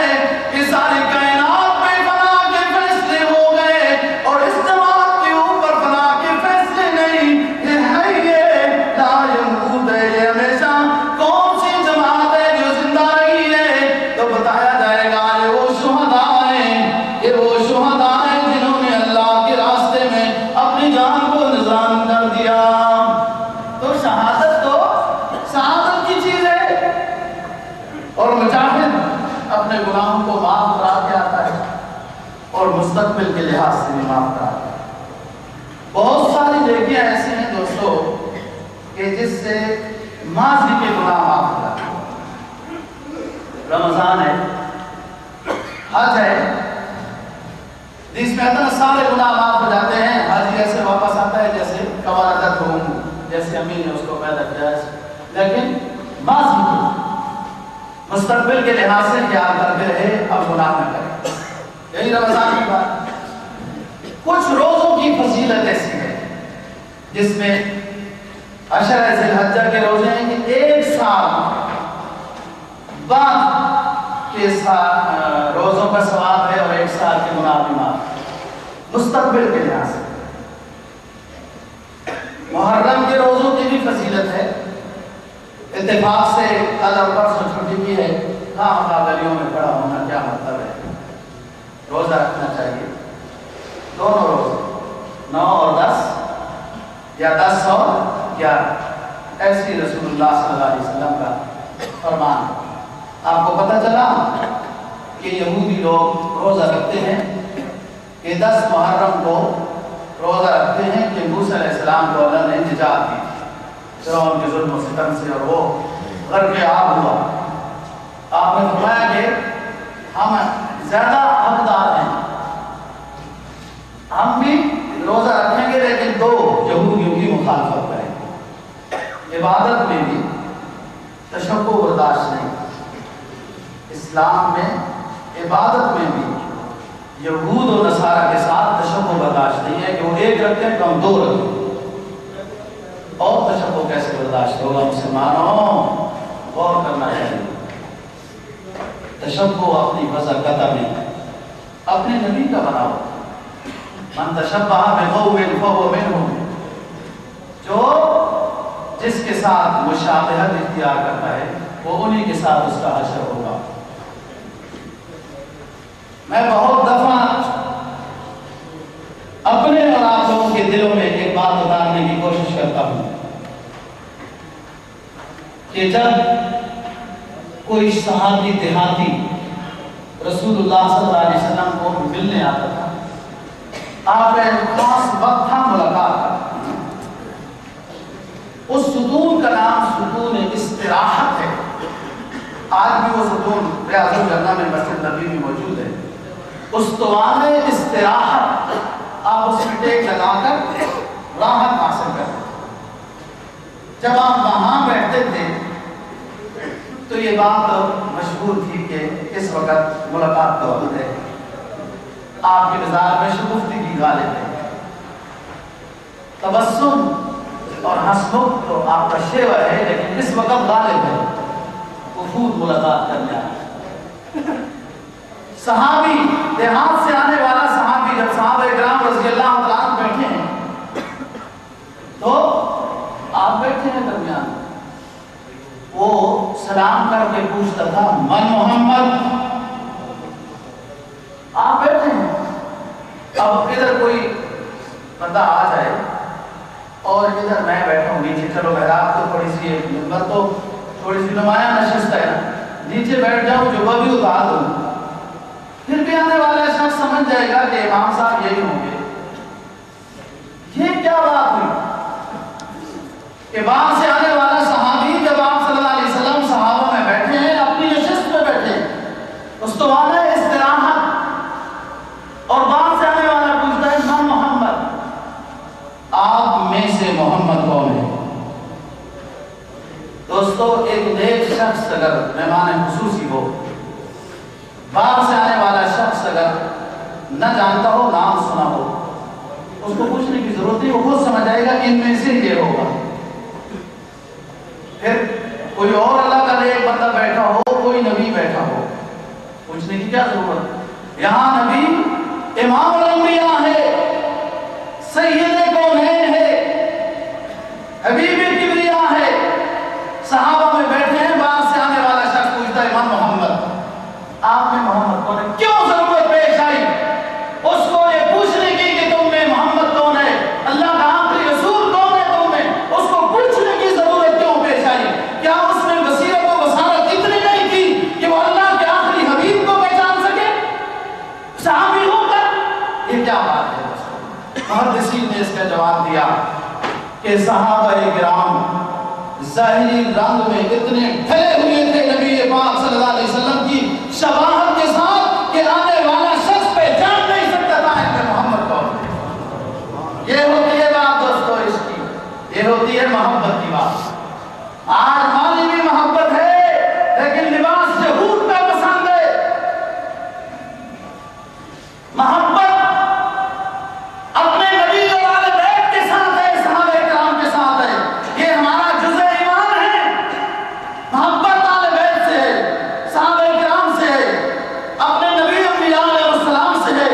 کہ ساری کائنات پہ فنا کے فیصلے ہو گئے اور اس جماعت کے اوپر فنا کے فیصلے نہیں، یہ ہے یہ لا یموت ہے، یہ ہمیشہ کون سی جماعت ہے جو زندہ رہی ہے؟ تو بتایا جائے گا یہ وہ شہداء ہیں، یہ وہ شہداء ہیں جنہوں نے اللہ کے راستے میں اپنی جان کو نذران کر دیا۔ تو شہادت کی چیز ہے، اور مجاہد اپنے گناہوں کو معاف کرا کے آتا ہے اور مستقبل کے لحاظ سے بھی معاف کراتا ہے۔ بہت ساری نیکیاں ایسی ہیں دوستو کہ جس سے ماضی کے گناہ معاف ہو جاتے ہیں۔ رمضان ہے، حج ہے، جس میں اتنا سارے گناہ معاف ہو جاتے ہیں، حج ایسے واپس آتا ہے جیسے قوالدت ہوں، جیسے امی نے اس کو پیدا کیا ہے، لیکن ماضی کو مستقبل کے لحاظ سے خیال کرتے رہے، اب گناہ نہ کرے۔ یہی رمضان کی بات۔ کچھ روزوں کی فضیلت ایسی ہے جس میں عشر ذی الحجہ کے روزے ہیں کہ ایک سال بعد کے روزوں کا ثواب ہے اور ایک سال کے گناہ بھی معاف مستقبل کے لحاظ سے۔ محرم کے روزوں کی بھی فضیلت ہے، اتفاق سے کل اور پرسوں چھٹی کی ہے، گلیوں میں کھڑا ہونا کیا مطلب ہے؟ روزہ رکھنا چاہیے، دونوں روزے 9 اور 10 یا 10 اور 11، ایسی رسول اللہ صلی اللہ علیہ وسلم کا فرمان۔ آپ کو پتہ چلا کہ یہودی لوگ روزہ رکھتے ہیں کہ 10 محرم کو روزہ رکھتے ہیں کہ موسیٰ علیہ السلام کو اللہ نے نجات دی فرعون کے ظلم و ستم سے اور وہ غرق آب ہوا۔ آپ نے فرمایا کہ ہم زیادہ حقدار ہیں، ہم بھی روزہ رکھیں گے لیکن 2 یہودیوں کی مخالفت کریں گے۔ عبادت میں بھی تشبہ برداشت نہیں، اسلام میں عبادت میں بھی یہود و نصارہ کے ساتھ تشبہ برداشت نہیں ہے کہ وہ ایک رکھتے ہیں تو ہم 2 رکھیں، اور تشبہ کیسے برداشت ہوگا؟ مسلمانوں غور کرنا چاہیے۔ تشبہ اپنی وضع قطع میں اپنے نبی کا بناؤ، من تشبہ بقوم فهو منهم، جو جس کے ساتھ مشابہت اختیار کرتا ہے وہ انہی کے ساتھ اس کا حشر ہوگا۔ میں بہت دفعہ اپنے اور آپ لوگوں کے دلوں میں ایک بات اتارنے کی کوشش کرتا ہوں کہ جب کوئی صحابی دیہاتی رسول اللہ صلی اللہ علیہ وسلم کو ملنے آتا تھا، آپ نے خاص وقت تھا ملاقات کا، اس ستون کا نام ستون استراحت ہے۔ آج بھی وہ ستون ریاض الجنہ میں مسجد نبی میں موجود ہے۔ استوان استراحت، آپ اس میں ٹیک لگا کر راحت حاصل کرتے۔ جب آپ وہاں بیٹھتے تھے تو یہ بات مشہور تھی کہ اس وقت ملاقات کا وقت ہے، آپ کے مزاج میں شگفتگی غالب ہے، تبسم اور ہنسمکھ تو آپ کا شیوا ہے، لیکن اس وقت غالب ہے وفود ملاقات کرنے آئے۔ صحابی دیہات سے آنے والا صحابی جب صحابہ کرام رضی اللہ عنہ بیٹھے ہیں تو آپ بیٹھے ہیں درمیان، وہ سلام کر کے پوچھتا تھا من محمد، آپ بیٹھے ہیں۔ اب ادھر کوئی بندہ آ جائے اور ادھر میں بیٹھا ہوں نیچے، چلو محراب تو تھوڑی سی ممبر تو تھوڑی سی نمایاں نشست ہے نا، نیچے بیٹھ جاؤں جو بھی اتار دوں، پھر بھی آنے والا شخص سمجھ جائے گا کہ امام صاحب یہی ہوں گے۔ یہ کیا بات ہوئی کہ باہر سے آنے والا صحابی جب آپ صلی اللہ علیہ وسلم صحابہ میں بیٹھے ہیں، اپنی نشست میں بیٹھے ہیں، استوانہ استراحت، اور باہر سے آنے والا پوچھتا ہے من محمد، آپ میں سے محمد کون ہے؟ دوستو ایک نیک شخص اگر مہمان خصوصی ہو، باہر سے آنے والا شخص اگر نہ جانتا ہو، نام سنا ہو، اس کو پوچھنے کی ضرورت نہیں، وہ خود سمجھ جائے گا ان میں سے یہ ہوگا۔ پھر کوئی اور اللہ کا ایک بندہ بیٹھا ہو، کوئی نبی بیٹھا ہو، پوچھنے کی کیا ضرورت؟ یہاں نبی امام الانبیاء ہے، سید کونین ہے، حبیب کبریا ہے، صحابہ میں بیٹھے ہیں، باہر سے آنے والا شخص پوچھتا ہے امام محمد، آپ میں محمد کون ہے؟ کیوں ضرورت پیش آئی اس کو یہ پوچھنے کی کہ تم میں محمد کون ہے، اللہ کا آخری رسول کون ہے تم میں، اس کو پوچھنے کی ضرورت کیوں پیش آئی؟ کیا اس میں بصیرت و بصارت اتنی نہیں تھی کہ وہ اللہ کے آخری حبیب کو پہچان سکے صحابی ہو کر؟ یہ کیا بات ہے دوستو؟ محدثین نے اس کا جواب دیا کہ صحابہ کرام ظاہری رنگ میں اتنے ڈھلے ہوئے تھے نبی پاک صلی اللہ علیہ وسلم کی شباہت کے ساتھ کہ آنے والا شخص پہچان نہیں سکتا تھا کہ محمد کون۔ یہ ہوتی ہے بات دوستو اس کی، یہ ہوتی ہے محبت کی بات۔ آج ہماری بھی محبت ہے لیکن لباس یہود کا پسند ہے۔ محبت اپنے نبی اور آل بیت کے ساتھ ہے، صحابہ کرام کے ساتھ ہے، یہ ہمارا جزء ایمان ہے۔ محبت آل بیت سے ہے، صحابہ کرام سے ہے، اپنے نبی انبیاء علیہ السلام سے ہے،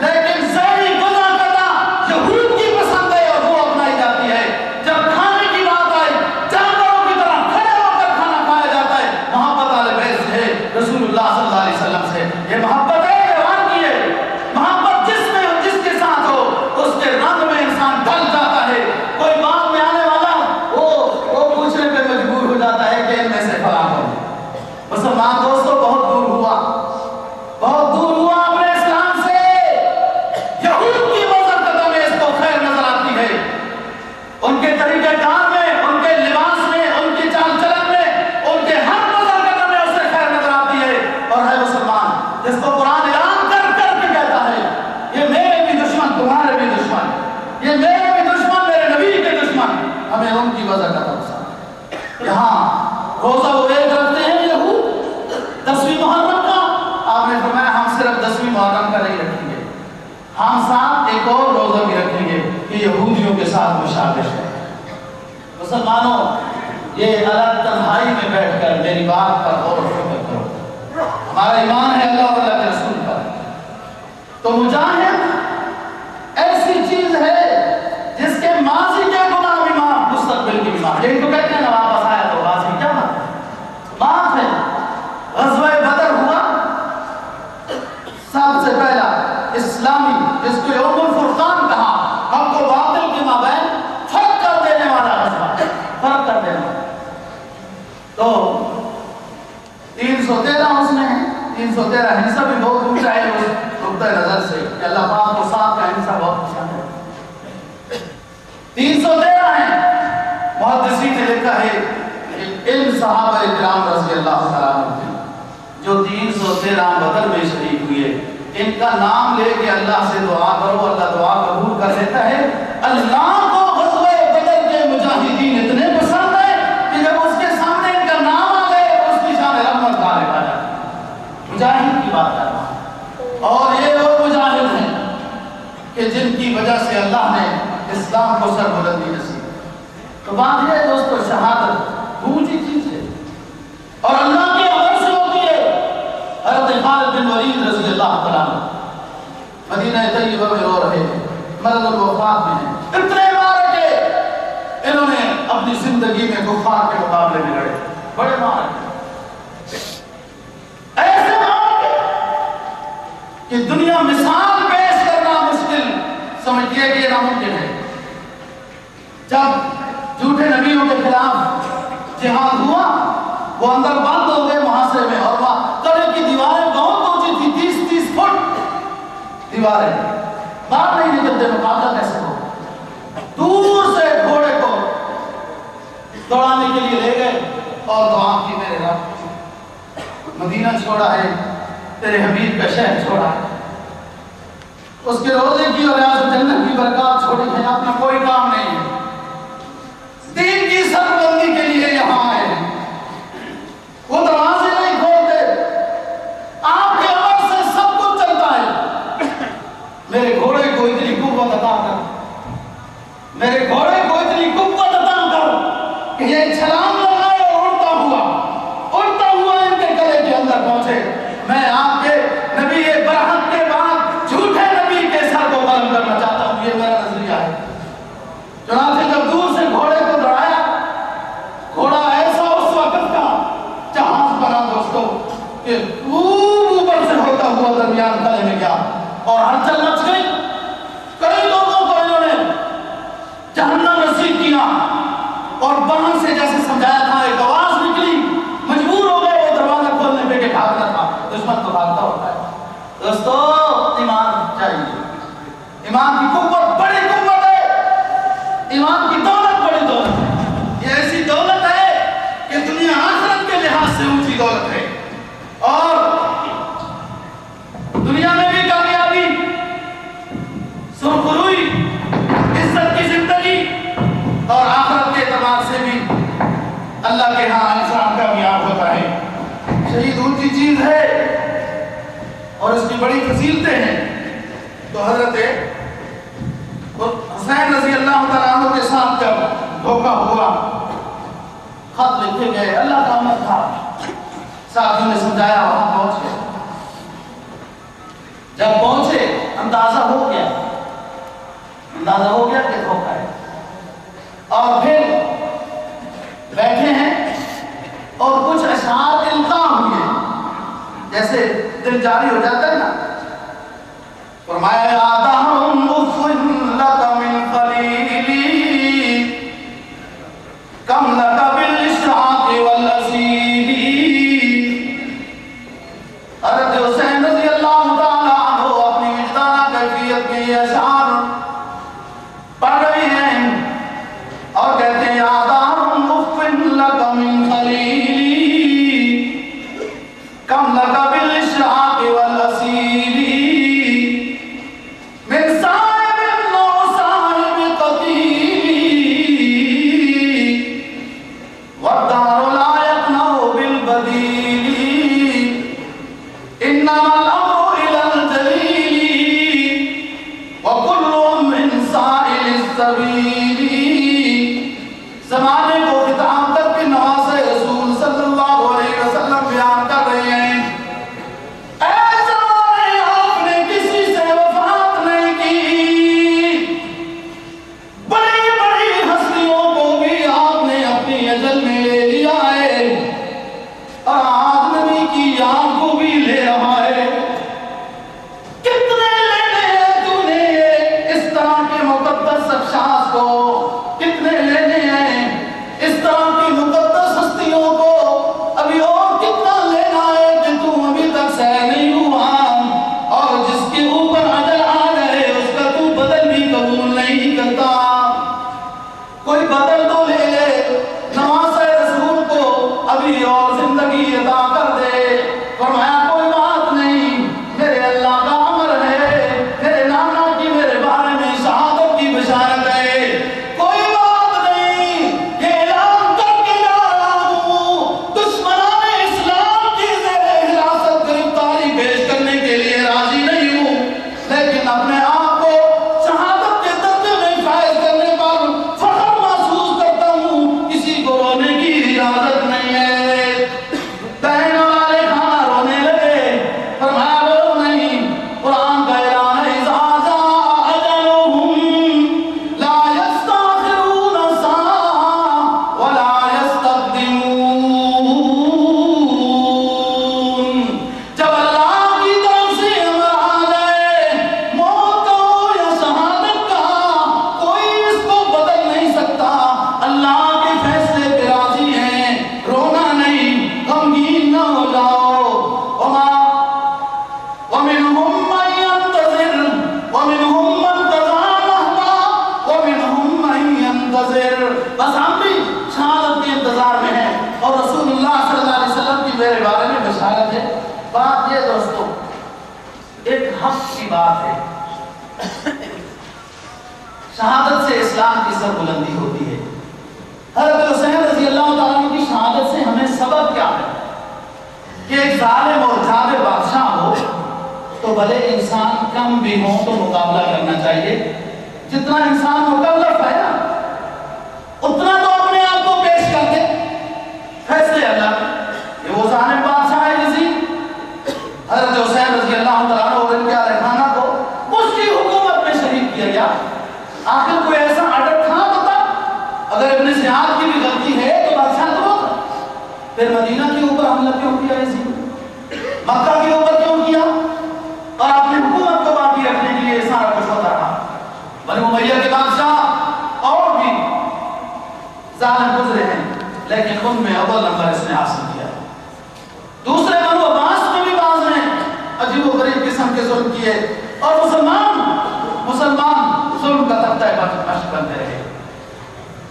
لیکن ظاہری گناہ قطع یہود کی پسند ہے اور وہ اپنائی جاتی ہے۔ جب کھانے کی بات آئی، جانوروں کی طرح کھڑے ہو کر کھانا کھایا جاتا ہے، محبت آل بیت سے ہے، رسول اللہ صلی اللہ علیہ وسلم سے۔ یہ محبت ہے ایمان کی ہے۔ محبت جس کے ساتھ ہو اس کے رنگ میں انسان ڈھل جاتا ہے۔ کوئی بعد میں آنے والا وہ پوچھنے پہ مجبور ہو جاتا ہے کہ ان میں سے فلاں کون ہے۔ مسلمان دوستو بہت دور ہوا اپنے اسلام سے۔ یہود کی نظر قدم میں اس کو خیر نظر آتی ہے، ان کے طریقہ کار میں، ان کے لباس میں، ان کی چال چلن میں، ان کے ہر نظر قدم میں اسے خیر نظر آتی ہے، اور ہے مسلمان جس کو قرآن اعلان کر کے کہتا ہے یہ میرے بھی دشمن تمہارے بھی دشمن، یہ میرے بھی دشمن میرے نبی کے دشمن، ہمیں ان کی وجہ کا پسند ہے۔ یہاں روزہ وہ ایک رکھتے ہیں یہود 10ویں محرم کا، آپ نے فرمایا ہم صرف 10ویں محرم کا نہیں رکھیں گے، ہم ساتھ ایک اور روزہ بھی رکھیں گے کہ یہودیوں کے ساتھ مشابہ ہے۔ مسلمانوں یہ الگ تنہائی میں بیٹھ کر میری بات پر غور و فکر کرو۔ ہمارا ایمان ہے اللہ اور اللہ کے رسول پر، تو مجاہد ایسی چیز ہے جس کے ماضی کے گناہ بھی معاف، مستقبل کی بھی معاف۔ یہی تو کہتے ہیں نا واپس آیا تو ماضی کیا معاف ہے۔ غزوہ بدر ہوا سب سے پہلا اسلامی، جس کو یوم الفرقان کہا، حق و باطل کے مابین فرق کر دینے والا غزوہ، فرق کر دینے والا۔ تو 313 اس میں ہے، 313 ہندسہ بھی بہت اونچا ہے اس نقطۂ نظر سے کہ اللہ پاک کو صاحب کا ہندسہ بہت پسند ہے۔ 313 ہے، محدثین نے لکھا ہے کہ ان صحابہ کرام رضی اللہ تعالیٰ عنہ جو 313 بدر میں شریک ہوئے، ان کا نام لے کے اللہ سے دعا کرو، اللہ دعا قبول کر لیتا ہے۔ اللہ کو غزوہ بدر کے مجاہدین اتنے پسند ہے کہ جب اس کے سامنے ان کا نام آ گئے تو اس کی شان سربلندی نصیب. تو بات یہ ہے دوستو، شہادت اونچی چیز ہے اور اللہ کے امر سے ہوتی ہے. حضرت خالد بن ولید رضی اللہ تعالیٰ مدینہ طیبہ میں رو رہے ہیں، مرض الوفات میں ہیں. اتنے مارکے انہوں نے اپنی زندگی میں کفار کے مقابلے میں لڑے، بڑے مارکے، ایسے مارکے کہ دنیا مثال پیش کرنا مشکل سمجھتی ہے کہ یہ ناممکن ہے. جب جھوٹے نبیوں کے خلاف جہاد ہوا، وہ اندر بند ہو گئے محاصرے میں، اور وہاں قلعے کی دیواریں بہت اونچی تھی، 30-30 فٹ دیواریں، باہر نہیں نکلتے، مقابلہ کیسے ہو. دور سے گھوڑے کو دوڑانے کے لیے لے گئے اور دعا کی، میرے رب مدینہ چھوڑا ہے، تیرے حبیب کا شہر چھوڑا ہے، اس کے روزے کی اور ریاض جنت کی برکات چھوڑی ہے، اپنا کوئی کام نہیں ہے، دین کی سربلندی کے لیے یہاں آئے ہیں. وہ دروازے نہیں کھولتے، آپ کے امر سے سب کچھ چلتا ہے. میرے گھوڑے کو اتنی قوت عطا کر، میرے گھوڑے کو اتنی قوت عطا کر کہ یہ چھلانگ لگائے اور اڑتا ہوا ان کے گلے کے اندر پہنچے. میں آپ کے نبی برحق کے بعد جھوٹے نبی کے سر کو قلم کرنا چاہتا ہوں، یہ میرا نظریہ ہے. چنانچہ جب دور سے گھوڑے کو دوڑایا، گھوڑا ایسا اس وقت کا جہاز بنا دوستو کہ اوپر سے ہوتا ہوا درمیان گلے میں گیا اور ہلچل مچ گئی. کئی لوگوں کو انہوں نے جہنم نصیب کیا اور وہاں سے جیسے سمجھایا تھا ایک آواز نکلی، مجبور ہو گئے وہ دروازہ کھولنے پہ کہ بھاگنا تھا. دشمن تو بھاگتا ہوتا ہے دوستو. ایمان چاہیے، ایمان کی قوت بڑی قوت ہے، ایمان کی دولت بڑی دولت ہے. یہ ایسی دولت ہے کہ دنیا آخرت کے لحاظ سے اونچی دولت ہے، اور دنیا میں بھی کامیابی، سرخروئی، عزت کی زندگی، اور آخرت کے اعتبار سے بھی اللہ کے ہاں انسان کامیاب ہوتا ہے. شہید اونچی چیز ہے اور اس کی بڑی فضیلتیں ہیں. تو حضرت حسین رضی اللہ تعالیٰ عنہ کے ساتھ جب دھوکہ ہوا، خط لکھے گئے، اللہ کا امر تھا، ساتھیوں نے سمجھایا، وہاں پہنچ گئے. جب پہنچے اندازہ ہو گیا کہ دھوکہ ہے، اور پھر بیٹھے ہیں اور کچھ اشعار القاء ہوئے، جیسے دل جاری ہو جاتا ہے نا. فرمایا آدھارم افن لکا من خلیلی کم لکا بالاشراق والاسیلی. حضرت حسین رضی اللہ تعالیٰ عنہ اپنی وجدانہ کیفیت میں یہ اشعار پڑھ رہے ہیں اور کہتے ہیں آدھارم افن لکا من خلیلی کم لکا بالاشراق والاسیلی من صاحب و صاحب قتیلی والدار لا يقنع بالبدیلی انما الامر الى الجلیل وكل من سائل السبیل. زمانے کو خطاب کر کے نواز رسول صلی اللہ علیہ وسلم بیان کر رہے ہیں، اے زمانے آپ نے کسی سے وفات نہیں کی، بڑی بڑی ہستیوں کو بھی آپ نے اپنی اجل میں لے لیا ہے، اور آج نبی کی یاد کو بھی لے رہا ہے. کتنے لینے ہیں تو نے اس طرح کے مقدس افشاس کو، کتنے لینے ہیں اس طرح کی مقدس ہستیوں کو، ابھی اور کتنا لینا ہے کہ تو ابھی تک سہ نہیں ہوا، اور جس کے اوپر اجل آ گئے اس کا تو بدل بھی قبول نہیں کرتا. کوئی بدل تو لے لے، نواز رسول کو ابھی اور زندگی عطا کر دے. فرمایا کوئی بات نہیں، میرے اللہ کا امر ہے، میرے نانا کی میرے بارے میں شہادت کی بشارت ہے، کوئی بات نہیں، یہ اعلان کر کے جا رہا ہوں، دشمنان اسلام کی زیر حراست گرفتاری پیش کرنے کے لیے راضی نہیں ہوں، لیکن اپنے آپ کو شہادت کے درجے میں فائز کرنے پر بس ہم بھی شہادت کے انتظار میں ہیں اور رسول اللہ صلی اللہ علیہ وسلم کی میرے بارے میں بشارت ہے۔ بات یہ دوستو ایک حق کی بات ہے، شہادت سے اسلام کی سر بلندی ہوتی ہے۔ حضرت حسین رضی اللہ تعالیٰ عنہ کی شہادت سے ہمیں سبق کیا ہے کہ ایک ظالم اور جابر بادشاہ ہو تو بھلے انسان کم بھی ہو تو مقابلہ کرنا چاہیے، جتنا انسان مکلف ہے نا اتنا تو اپنے آپ کو پیش کر دے، فیصلے اللہ۔ یہ وہ ظالم بادشاہ ہے یزید، حضرت حسین رضی اللہ تعالیٰ عنہ اور ان کے اہل خانہ کو اس کی حکومت میں شریک کیا گیا۔ آخر کوئی ایسا آرڈر تھا تو تب اگر ابن زیاد کی بھی غلطی ہے تو بادشاہ تو ہوتا، پھر مدینہ کے اوپر حملہ کیوں کیا یزید، مکہ کے اوپر کیوں کیا، اور اپنی حکومت کو باقی رکھنے کے لیے سارا کچھ ہوتا رہا۔ بنی امیہ کے بادشاہ اور بھی ظالم گزرے ہیں لیکن ان میں اول نمبر اس نے حاصل کیا ہے۔ دوسرے بنو عباس میں بھی بعض نے عجیب و غریب قسم کے ظلم کیے اور مسلمان ظلم کا تختہ مشق بنتے رہے۔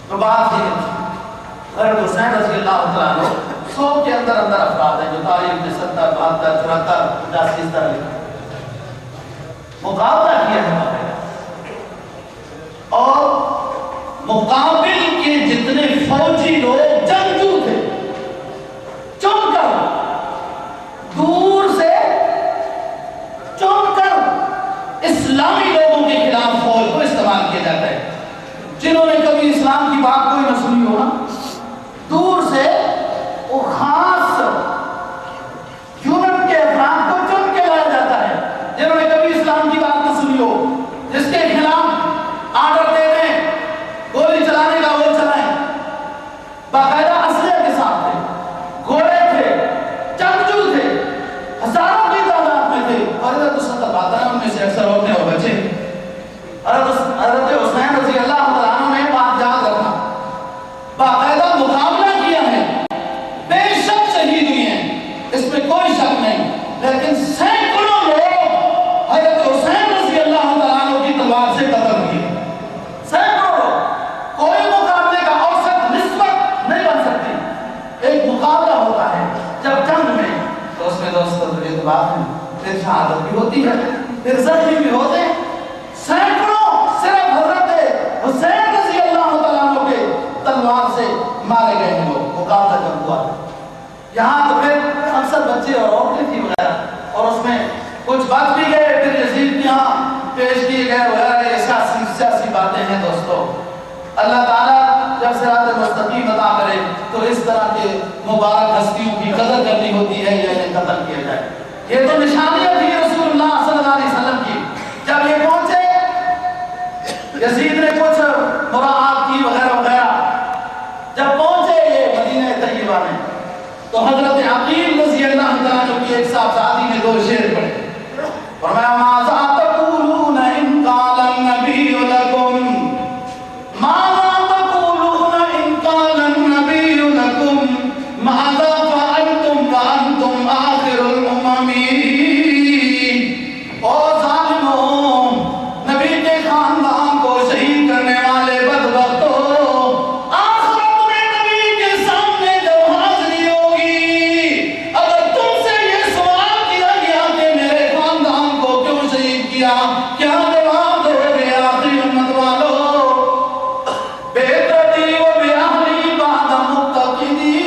تو بات یہ حضرت حسین رضی اللہ تعالیٰ عنہ 100 کے اندر افراد ہیں جو تاریخ میں 70 72 74 50 اس طرح لکھا مقابلہ کیا ہے اور مقابل کے جتنے فوجی لوگ جنگجو تھے چن کر دور سے چن کر اسلامی لوگوں کے خلاف فوج کو استعمال کیا جاتا ہے۔ جنہوں نے کبھی اسلام کی بات کوئی نہ سنی ہو نا دور سے وہ خاص یونٹ کے افراد کو چن کے لایا جاتا ہے جنہوں نے کبھی اسلام کی بات نہ سنی ہو، جس کے خلاف آرڈر دے دیں گولی چلانے کا وہ چلائیں، باقاعدہ اسلحے کے ساتھ تھے، گھوڑے تھے، جنگجو تھے، ہزاروں کی تعداد میں تھے اور ادھر تو 70 باتیں ان میں سے اکثر عورتیں اور بچے۔ حضرت حسین رضی اللہ تعالیٰ عنہ نے بات یاد رکھنا باقاعدہ مقابلہ کیا ہے، بے شک شہید ہوئے ہیں اس میں کوئی شک نہیں، لیکن سینکڑوں لوگ حضرت حسین رضی اللہ تعالیٰ عنہ کی تلوار سے قتل ہوئے، سینکڑوں لوگ۔ کوئی مقابلے کا اوسط نسبت نہیں بن سکتی، ایک مقابلہ ہوتا ہے جب جنگ میں تو اس میں دوستوں اعتبار ہے، پھر شہادت بھی ہوتی ہے، پھر زخمی بھی ہوتے ہیں، سینکڑوں صرف حضرت حسین رضی اللہ تعالیٰ عنہ کے تلوار سے مارے گئے ہیں لوگ، مقابلہ جب ہوا۔ یہاں تو پھر اکثر بچے اور عورتیں تھی وغیرہ اور اس میں کچھ بات بھی گئے، پھر یزید یہاں پیش کیے گئے وغیرہ، یہ سیاسی باتیں ہیں دوستو۔ اللہ تعالیٰ جب صراط مستقیم عطا کرے تو اس طرح کے مبارک ہستیوں کی قدر کرنی ہوتی ہے یا انہیں قتل کیا جائے۔ یہ تو نشانیاں تھی رسول اللہ صلی اللہ علیہ وسلم کی۔ جب یہ پہنچے یزید نے کچھ مراعات کی وغیرہ وغیرہ، جب پہنچے یہ مدینہ طیبہ میں تو حضرت عقیل رضی اللہ تعالیٰ عنہ کی ایک صاحبزادی نے 2 شعر پڑھے، فرمایا ماذا تقولون ان قال النبی لکم، ماذا تقولون ان قال النبی لکم، ماذا فعلتم وانتم آخر الامم۔ اور ظالموں، نبی کے خاندان کو شہید کرنے والے بدبختوں، آخرت میں نبی کے سامنے جب حاضری ہوگی اگر تم سے یہ سوال کیا گیا کہ میرے خاندان کو کیوں شہید کیا، کیا جواب دو گے آخری امت والو؟ بیتتی و بیاہلی بعد مقتدی،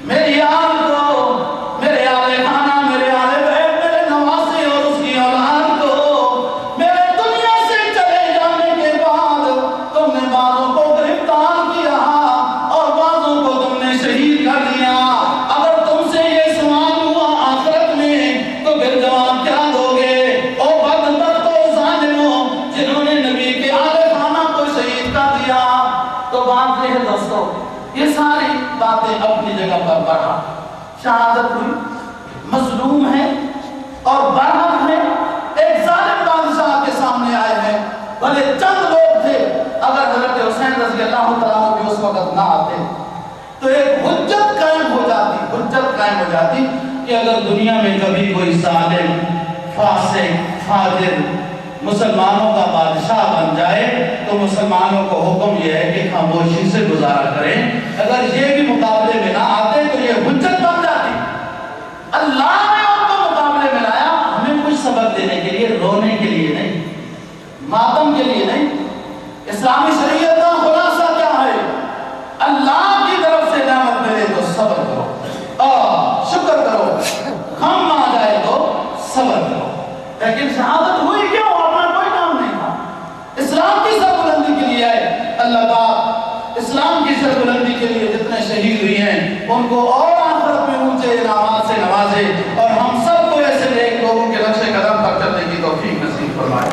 میری آل کو، میرے آل خانہ، میرے آل بیت، میرے نواسے اور اس کی اولاد کو میرے دنیا سے چلے جانے کے بعد تم نے بعضوں کو گرفتار کیا اور بعضوں کو تم نے شہید کر دیا۔ اگر تم سے یہ سوال ہوا آخرت میں تو پھر جواب کیا دو گے؟ او بدبختوں، ظالموں، جنہوں نے نبی کے آل خانہ کو شہید کر دیا۔ تو بات یہ ہے دوستو، یہ ساری باتیں اپنی جگہ پر پڑھا، شہادت ہوئی، مظلوم ہے اور برحق ہے، ایک ظالم بادشاہ کے سامنے آئے ہیں، بھلے چند لوگ تھے، اگر حضرت حسین رضی اللہ تعالیٰ عنہ بھی اس وقت نہ آتے تو ایک حجت قائم ہو جاتی کہ اگر دنیا میں کبھی کوئی ظالم، فاسق، فاجر مسلمانوں کا بادشاہ بن جائے تو مسلمانوں کو حکم یہ ہے کہ خاموش گزارا کریں. اگر یہ بھی مقابلے میں نہ آتے تو یہ حجت بن جاتی. اللہ نے ان کو مقابلے میں لایا ہمیں کچھ سبق دینے کے لیے، رونے کے لیے نہیں، ماتم کے لیے نہیں. اسلامی شریعت کا خلاصہ کیا ہے؟ اللہ کی طرف سے نعمت ملے تو صبر کرو، شکر کرو، غم آ جائے تو صبر کرو. لیکن شہادت ہوئی کیوں؟ اپنا کوئی کام نہیں تھا، اسلام کی سربلندی کے لیے آئے. اللہ پاک اسلام کی سربلندی کے لیے جتنے شہید ہوئی ہیں ان کو اور آخرت میں اونچے انعامات سے نوازے، اور ہم سب کو ایسے نیک لوگوں کے نقش قدم پر چلنے کی توفیق نصیب فرمائے.